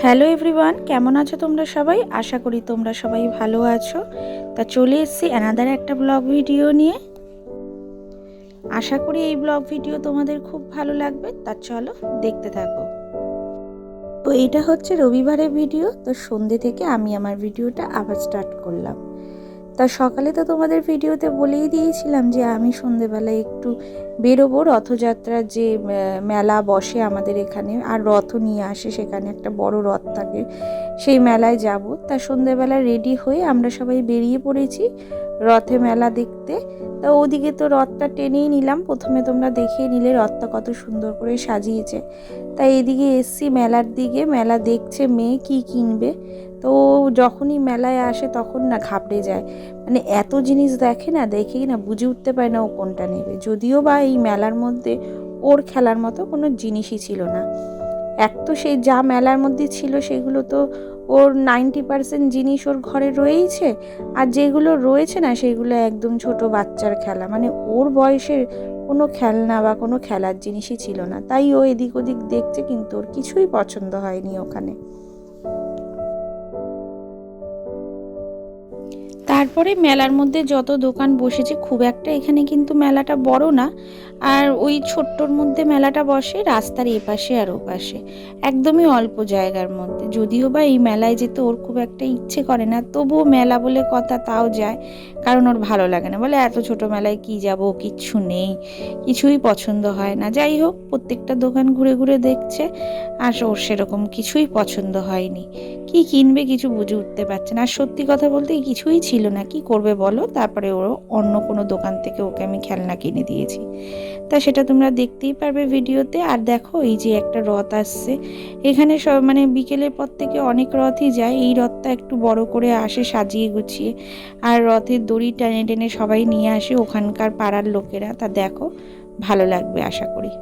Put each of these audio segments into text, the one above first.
Hello everyone, কেমন আছো তোমরা সবাই? আশা করি তোমরা সবাই ভালো আছো। তা চলে এসেছি অ্যানাদার একটা ব্লগ ভিডিও নিয়ে। আশা করি এই ব্লগ ভিডিও তোমাদের খুব ভালো লাগবে। তা চলো দেখতে থাকো। তো এটা হচ্ছে রবিবারের ভিডিও। তো সন্ধ্যে থেকে আমি আমার ভিডিওটা আবার স্টার্ট করলাম। তা সকালে তো তোমাদের ভিডিওতে বলেই দিয়েছিলাম যে আমি সন্ধ্যেবেলায় একটু বেরোবো। রথযাত্রার যে মেলা বসে আমাদের এখানে, আর রথ নিয়ে আসে, সেখানে একটা বড় রথ থাকে, সেই মেলায় যাব। তা সন্ধ্যেবেলা রেডি হয়ে আমরা সবাই বেরিয়ে পড়েছি রথে মেলা দেখতে। তা ওদিকে তো রথটা টেনেই নিলাম। প্রথমে তোমরা দেখিয়ে নিলে রথটা কত সুন্দর করে সাজিয়েছে। তাই এদিকে এসছি মেলার দিকে। মেলা দেখছে মেয়ে কি কিনবে। তো যখনই মেলায় আসে তখন না ঘাবড়ে যায়, মানে এত জিনিস দেখে না, দেখেই না বুঝে উঠতে পারে না ও কোনটা নেবে। যদিও বা এই মেলার মধ্যে ওর খেলার মতো কোনো জিনিসই ছিল না। এক তো সেই যা মেলার মধ্যে ছিল সেগুলো তো ওর 90% জিনিস ওর ঘরে রয়েইছে, আর যেগুলো রয়েছে না সেগুলো একদম ছোট বাচ্চার খেলা, মানে ওর বয়সের কোনো খেলনা বা কোনো খেলার জিনিসই ছিল না। তাই ও এদিক ওদিক দেখছে, কিন্তু ওর কিছুই পছন্দ হয়নি ওখানে। তারপরে মেলার মধ্যে যত দোকান বসেছে, খুব একটা এখানে কিন্তু মেলাটা বড় না, আর ওই ছোট্টর মধ্যে মেলাটা বসে রাস্তার এপাশে আর ওপাশে, একদমই অল্প জায়গার মধ্যে। যদিও বা এই মেলায় যেতে ওর খুব একটা ইচ্ছে করে না, তবুও মেলা বলে কথা তাও যায়, কারণ ওর ভালো লাগে না। বলে এত ছোট মেলায় কি যাব, কিচ্ছু নেই, কিছুই পছন্দ হয় না। যাই হোক, প্রত্যেকটা দোকান ঘুরে ঘুরে দেখছে, আর ওর সেরকম কিছুই পছন্দ হয়নি। কি কিনবে কিছু বুঝে উঠতে পারছে না। আর সত্যি কথা বলতে কিছুই ছিল না, কি করবে বলো। তারপরে ওর অন্য কোনো দোকান থেকে ওকে আমি খেলনা কিনে দিয়েছি। তা সেটা তোমরা দেখতেই পারবে ভিডিওতে। আর দেখো, এই যে একটা রথ আসছে এখানে, সব মানে বিকেলের পর থেকে অনেক রথই যায়। এই রথটা একটু বড় করে আসে সাজিয়ে গুছিয়ে, আর রথের দড়ি টেনে টেনে সবাই নিয়ে আসে ওখানকার পাড়ার লোকেরা। তা দেখো, ভালো লাগবে আশা করি।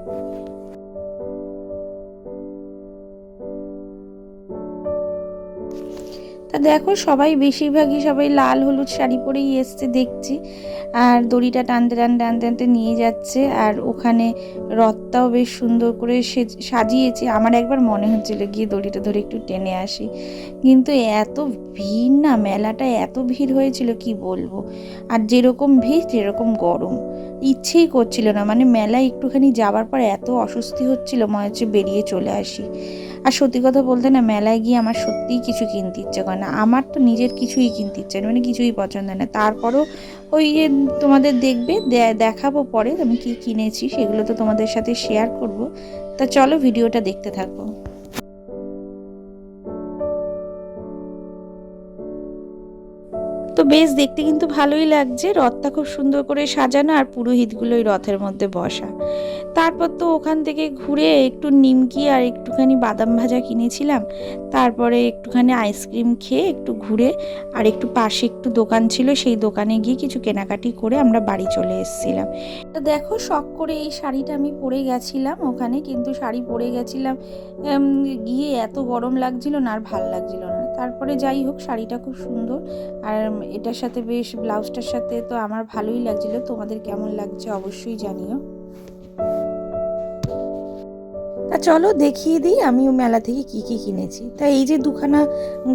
তা দেখো, সবাই বেশিরভাগই সবাই লাল হলুদ শাড়ি পরেই এসছে দেখছি, আর দড়িটা টানতে টানতে টানতে টানতে নিয়ে যাচ্ছে। আর ওখানে রথটাও বেশ সুন্দর করে সাজিয়েছে। আমার একবার মনে হচ্ছিল গিয়ে দড়িটা ধরে একটু টেনে আসি, কিন্তু এত ভিড় না, মেলাটা এত ভিড় হয়েছিল কি বলবো। আর যেরকম ভিড় যেরকম গরম, ইচ্ছেই করছিল না। মানে মেলায় একটুখানি যাওয়ার পর এত অস্বস্তি হচ্ছিল, মনে হচ্ছে বেরিয়ে চলে আসি। আর সত্যি কথা বলতে না, মেলায় গিয়ে আমার সত্যিই কিছু কিনতে ইচ্ছে করে না। আমার তো নিজের কিছুই কিনতে ইচ্ছে না, মানে কিছুই পছন্দ না। তারপরও ওই যে তোমাদের দেখবে, দেখাবো পরে আমি কি কিনেছি, সেগুলো তো তোমাদের সাথে শেয়ার করব। তা চলো ভিডিওটা দেখতে থাকো। তো বেশ, দেখতে কিন্তু ভালোই লাগছে। রথটা খুব সুন্দর করে সাজানো, আর পুরোহিতগুলোই রথের মধ্যে বসা। তারপর তো ওখান থেকে ঘুরে একটু নিমকি আর একটুখানি বাদাম ভাজা কিনেছিলাম। তারপরে একটুখানি আইসক্রিম খেয়ে একটু ঘুরে, আর একটু পাশে একটু দোকান ছিল, সেই দোকানে গিয়ে কিছু কেনাকাটি করে আমরা বাড়ি চলে এসেছিলাম। তো দেখো, শখ করে এই শাড়িটা আমি পরে গেছিলাম ওখানে, কিন্তু শাড়ি পরে গেছিলাম গিয়ে এত গরম লাগছিল না, আর ভাল লাগছিল না। তারপরে যাই হোক, শাড়িটা খুব সুন্দর, আর এটার সাথে বেশ ব্লাউজটার সাথে তো আমার ভালোই লাগছিল। তোমাদের কেমন লাগছে অবশ্যই জানিও। তা চলো দেখিয়ে দিই আমি মেলা থেকে কি কি কিনেছি। তা এই যে দুখানা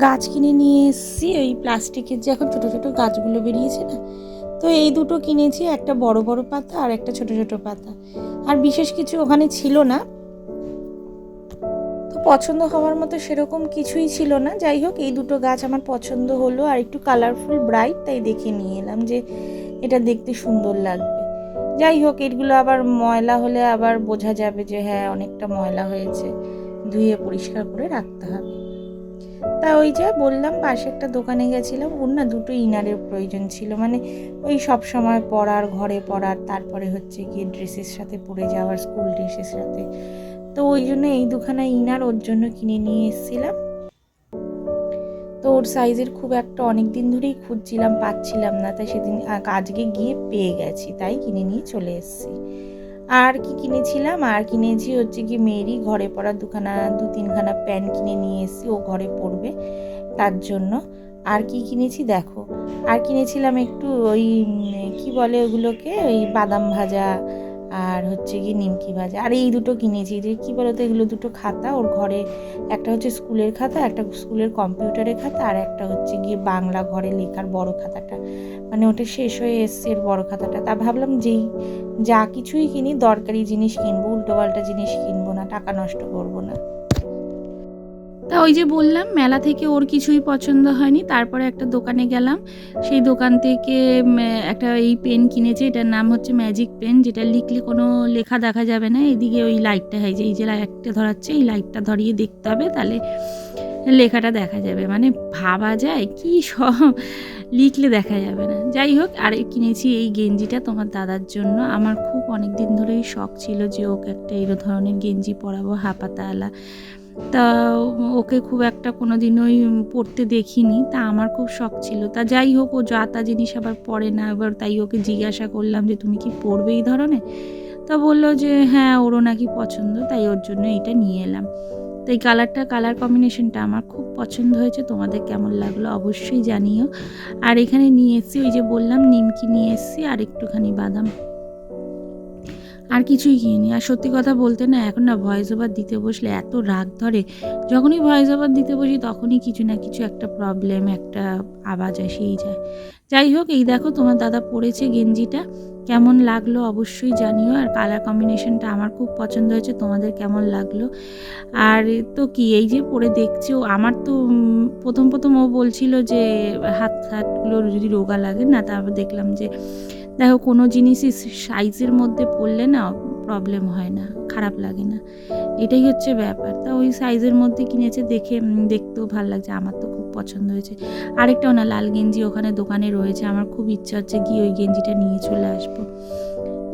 গাছ কিনে নিয়ে এসেছি, ওই প্লাস্টিকের যে এখন ছোট ছোট গাছগুলো বেরিয়েছে না, তো এই দুটো কিনেছি, একটা বড় বড় পাতা আর একটা ছোট ছোট পাতা। আর বিশেষ কিছু ওখানে ছিল না, তো পছন্দ হওয়ার মতো সেরকম কিছুই ছিল না। যাই হোক, এই দুটো গাছ আমার পছন্দ হলো, আর একটু কালারফুল ব্রাইট, তাই দেখে নিয়ে এলাম যে এটা দেখতে সুন্দর লাগবে। যাই হোক, এগুলো আবার ময়লা হলে আবার বোঝা যাবে যে হ্যাঁ অনেকটা ময়লা হয়েছে, ধুয়ে পরিষ্কার করে রাখতে হবে। তা ওই যে বললাম, পাশে একটা দোকানে গেছিলাম, ওর না দুটো ইনারের প্রয়োজন ছিল, মানে ওই সব সময় পরার, ঘরে পরার, তারপরে হচ্ছে গিয়ে ড্রেসের সাথে পরে যাওয়ার, স্কুল ড্রেসের সাথে। তো ওই জন্য এই দুখানা ইনার ওর জন্য কিনে নিয়ে এসেছিলাম। তো ওর সাইজের খুব একটা অনেক দিন ধরেই খুঁজছিলাম, পাচ্ছিলাম না, তাই সেদিন আজকে গিয়ে পেয়ে গেছি, তাই কিনে নিয়ে চলে এসেছি। আর কি কিনেছিলাম, আর কিনেছি হচ্ছে কি মেয়েরই ঘরে পরার দু তিনখানা প্যান্ট কিনে নিয়ে এসেছি, ও ঘরে পরবে তার জন্য। আর কি কিনেছি দেখো, আর কিনেছিলাম একটু ওই কি বলে ওগুলোকে, ওই বাদাম ভাজা, আর হচ্ছে গিয়ে নিমকি ভাজা। আর এই দুটো কিনেছি, যে কী বলতো, এগুলো দুটো খাতা ওর ঘরে, একটা হচ্ছে স্কুলের খাতা, একটা স্কুলের কম্পিউটারের খাতা, আর একটা হচ্ছে গিয়ে বাংলা ঘরে লেখার বড় খাতাটা, মানে ওটা শেষ হয়ে এসছে এর বড় খাতাটা। তা ভাবলাম যা কিছুই কিনি দরকারি জিনিস কিনবো, উল্টোপাল্টা জিনিস কিনবো না, টাকা নষ্ট করবো না। তা ওই যে বললাম মেলা থেকে ওর কিছুই পছন্দ হয়নি, তারপরে একটা দোকানে গেলাম, সেই দোকান থেকে একটা এই পেন কিনেছে, এটার নাম হচ্ছে ম্যাজিক পেন, যেটা লিখলে কোনো লেখা দেখা যাবে না। এদিকে ওই লাইটটা হয় যে এই যে লাইটটা ধরাচ্ছে, এই লাইটটা ধরিয়ে দেখতে হবে, তাহলে লেখাটা দেখা যাবে। মানে ভাবা যায় কি সব লিখলে দেখা যাবে না। যাই হোক, আর কিনেছি এই গেঞ্জিটা তোমার দাদার জন্য। আমার খুব অনেক দিন ধরেই শখ ছিল যে ওকে একটা এই ধরনের গেঞ্জি পরাবো, হাফাতাওয়ালা। তা ওকে খুব একটা কোনো দিনই পরতে দেখিনি, তা আমার খুব শখ ছিল। তা যাই হোক, ও যা তা জিনিস আবার পরে না, এবার তাই ওকে জিজ্ঞাসা করলাম যে তুমি কি পরবে এই ধরনের? তা বললো যে হ্যাঁ, ওরও নাকি পছন্দ, তাই ওর জন্য এটা নিয়ে এলাম। তো এই কালার কম্বিনেশনটা আমার খুব পছন্দ হয়েছে। তোমাদের কেমন লাগলো অবশ্যই জানিও। আর এখানে নিয়ে এসেছি, ওই যে বললাম নিমকি নিয়ে এসেছি, আর একটুখানি বাদাম, আর কিছুই কিনি। আর সত্যি কথা বলতে না, এখন না ভয়েস ওভার দিতে বসলে এত রাগ ধরে, যখনই ভয়েস ওভার দিতে বসি তখনই কিছু না কিছু একটা প্রবলেম, একটা আওয়াজ এসেই যায়। যাই হোক, এই দেখো তোমার দাদা পরেছে গেঞ্জিটা, কেমন লাগলো অবশ্যই জানিও। আর কালার কম্বিনেশনটা আমার খুব পছন্দ হয়েছে, তোমাদের কেমন লাগলো? আর তো কি, এই যে পরে দেখছি, আমার তো প্রথম ও বলছিল যে হাতগুলো যদি রোগা লাগে না, তারপর দেখলাম যে দেখো কোনো জিনিসই সাইজের মধ্যে পড়লে না প্রবলেম হয় না, খারাপ লাগে না, এটাই হচ্ছে ব্যাপার। তা ওই সাইজের মধ্যে কিনেছে, দেখতেও ভালো লাগছে, আমার তো খুব পছন্দ হয়েছে। আরেকটাও না লাল গেঞ্জি ওখানে দোকানে রয়েছে, আমার খুব ইচ্ছা হচ্ছে গিয়ে ওই গেঞ্জিটা নিয়ে চলে আসবো।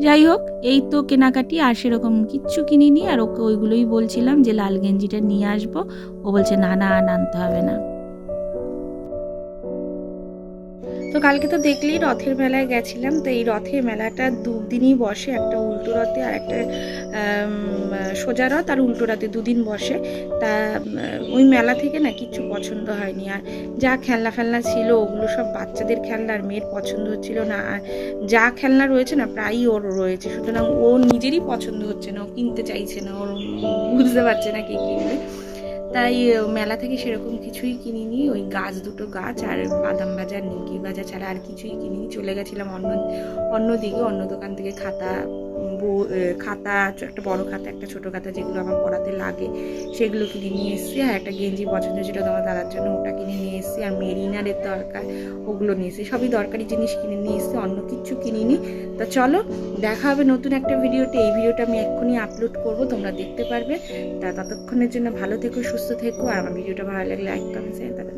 যাই হোক, এই তো কেনাকাটি, আর সেরকম কিচ্ছু কিনিনি। আর ওকে ওইগুলোই বলছিলাম যে লাল গেঞ্জিটা নিয়ে আসবো, ও বলছে না না, আনতে হবে না। তো কালকে তো দেখলেই রথের মেলায় গেছিলাম। তো এই রথের মেলাটা দুদিনই বসে, একটা উল্টো রথে আর একটা সোজা রথ, আর উল্টো রথে দুদিন বসে। তা ওই মেলা থেকে না কিচ্ছু পছন্দ হয়নি। আর যা খেলনা ছিল ওগুলো সব বাচ্চাদের খেলনা, আর মেয়ের পছন্দ হচ্ছিল না। আর যা খেলনা রয়েছে না প্রায়ই ওর রয়েছে, সুতরাং ও নিজেরই পছন্দ হচ্ছে না, ও কিনতে চাইছে না, ওর বুঝতে পারছে না কি কিনবে। তাই মেলা থেকে সেরকম কিছুই কিনিনি, ওই দুটো গাছ আর বাদাম ভাজা আর নিমকি ভাজা ছাড়া আর কিছুই কিনিনি। চলে গেছিলাম অন্যদিকে, অন্য দোকান থেকে খাতা, একটা বড় খাতা, একটা ছোট খাতা, যেগুলো আমার পড়াতে লাগে সেগুলো কিনে নিয়ে এসেছি। আর একটা গেঞ্জি পছন্দ ছিল তোমার দাদার জন্য, ওটা কিনে নিয়ে এসেছি। আর মেরিনারের দরকার, ওগুলো নিয়ে এসেছি। সবই দরকারি জিনিস কিনে নিয়ে এসেছি, অন্য কিচ্ছু কিনিনি। তা চলো, দেখা হবে নতুন একটা ভিডিওতে। এই ভিডিওটা আমি এক্ষুনি আপলোড করব, তোমরা দেখতে পারবে। তা ততক্ষণের জন্য ভালো থেকো, সুস্থ থেকো। আর আমার ভিডিওটা ভালো লাগলে লাইক, কমেন্ট, শেয়ার, টাটা।